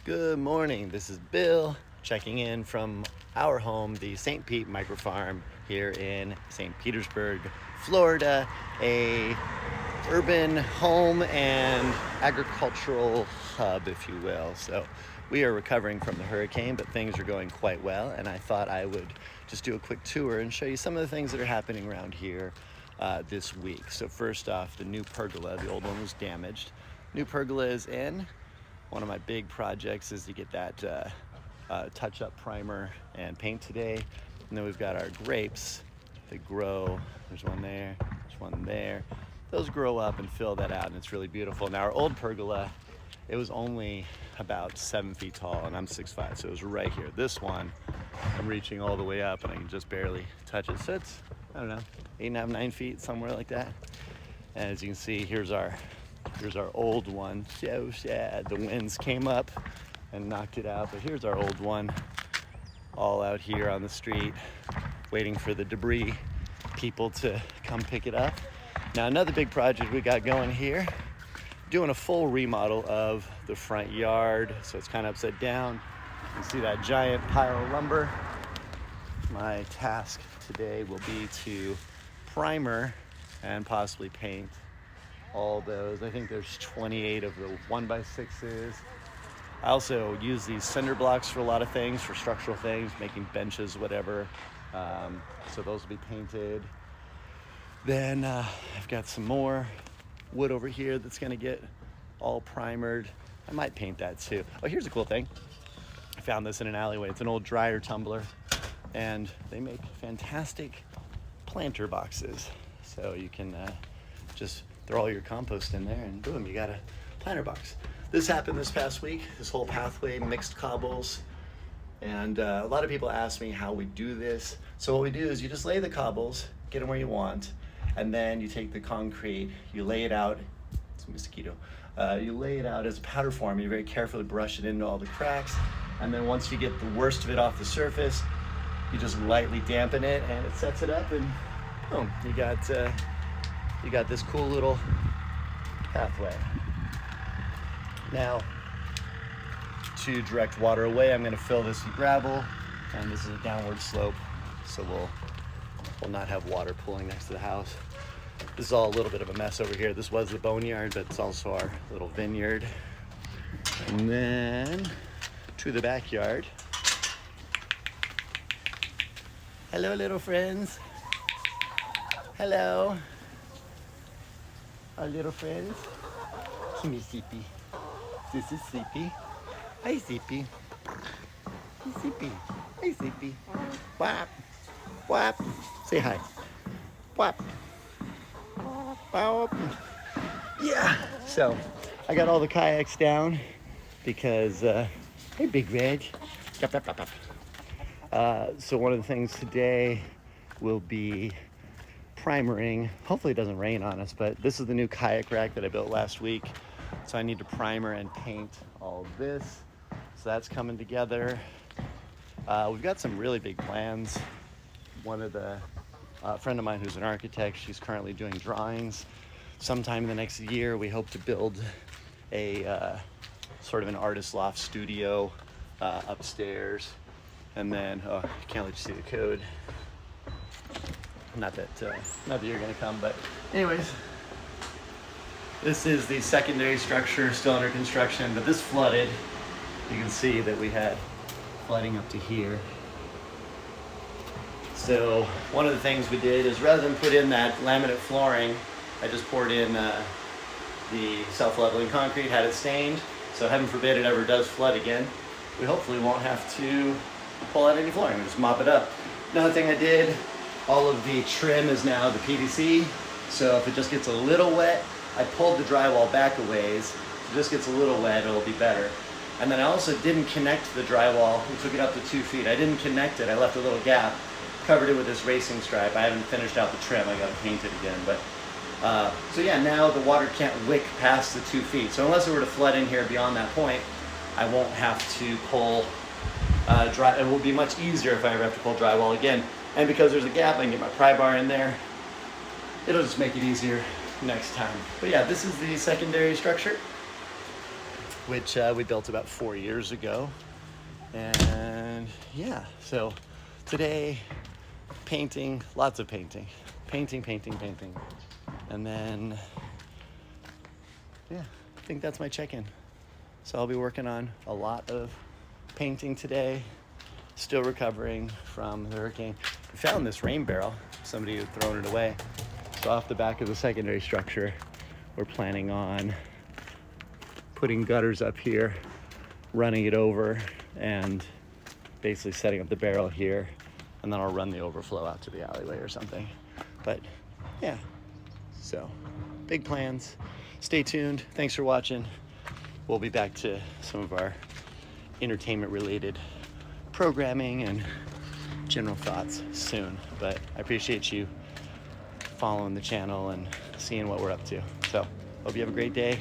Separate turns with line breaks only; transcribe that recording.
Good morning. This is Bill checking in from our home, the St. Pete Micro Farm here in St. Petersburg, Florida, a urban home and agricultural hub, if you will. So we are recovering from the hurricane, but things are going quite well, and I thought I would just do a quick tour and show you some of the things that are happening around here this week. So first off, the new pergola. The old one was damaged. New pergola is in. One of my big projects is to get that touch-up primer and paint today. And then we've got our grapes that grow. There's one there, there's one there. Those grow up and fill that out, and it's really beautiful. Now, our old pergola, it was only about 7 feet tall, and I'm 6'5", so it was right here. This one, I'm reaching all the way up, and I can just barely touch it. So it's, I don't know, 8.5, 9 feet, somewhere like that. And as you can see, here's our old one. So sad. The winds came up and knocked it out, but here's our old one, all out here on the street, waiting for the debris people to come pick it up. Now, another big project we got going here, doing a full remodel of the front yard. So it's kind of upside down. You see that giant pile of lumber. My task today will be to primer and possibly paint all those. I think there's 28 of the 1x6s. I also use these cinder blocks for a lot of things, for structural things, making benches, whatever. So those will be painted. Then I've got some more wood over here that's gonna get all primered. I might paint that too. Oh, here's a cool thing. I found this in an alleyway. It's an old dryer tumbler, and they make fantastic planter boxes. So you can just throw all your compost in there and boom, you got a planter box. This happened this past week, this whole pathway, mixed cobbles. And a lot of people ask me how we do this. So what we do is you just lay the cobbles, get them where you want, and then you take the concrete, you lay it out, it's a mosquito, you lay it out as a powder form, you very carefully brush it into all the cracks, and then once you get the worst of it off the surface, you just lightly dampen it and it sets it up, and boom, you got this cool little pathway. Now, to direct water away, I'm going to fill this with gravel, and this is a downward slope, so we'll not have water pooling next to the house. This is all a little bit of a mess over here. This was the boneyard, but it's also our little vineyard. And then to the backyard. Hello, little friends. Hello. Our little friends. Come here, Sleepy. This is Sleepy. Hi, Sleepy. Hey, Sleepy. Hey, Sleepy. Wap. Wap. Say hi. Wap. Wap. Yeah. So, I got all the kayaks down because, hey, Big Red. So one of the things today will be primering. Hopefully it doesn't rain on us, but this is the new kayak rack that I built last week. So I need to primer and paint all of this. So that's coming together. We've got some really big plans. One of the friend of mine who's an architect, she's currently doing drawings. Sometime in the next year, we hope to build a sort of an artist loft studio upstairs. And then, oh, I can't let you see the code. Not that you're gonna come, but anyways, this is the secondary structure still under construction, but this flooded. You can see that we had flooding up to here. So one of the things we did is rather than put in that laminate flooring, I just poured in the self-leveling concrete, had it stained. So heaven forbid it ever does flood again, we hopefully won't have to pull out any flooring, just mop it up. Another thing I did, all of the trim is now the PVC, so if it just gets a little wet, I pulled the drywall back a ways. If it just gets a little wet, it'll be better. And then I also didn't connect the drywall. We took it up to 2 feet. I didn't connect it. I left a little gap, covered it with this racing stripe. I haven't finished out the trim. I gotta paint it again. But so yeah, now the water can't wick past the 2 feet. So unless it were to flood in here beyond that point, I won't have to pull it will be much easier if I ever have to pull drywall again. And because there's a gap, I can get my pry bar in there. It'll just make it easier next time. But yeah, this is the secondary structure. which we built about 4 years ago. And yeah, so today, painting, lots of painting. Painting. And then, yeah, I think that's my check-in. So I'll be working on a lot of painting today. Still recovering from the hurricane. We found this rain barrel. Somebody had thrown it away. So off the back of the secondary structure, we're planning on putting gutters up here, running it over, and basically setting up the barrel here, and then I'll run the overflow out to the alleyway or something. But yeah, so big plans. Stay tuned. Thanks for watching. We'll be back to some of our entertainment related programming and general thoughts soon. But I appreciate you following the channel and seeing what we're up to. So hope you have a great day.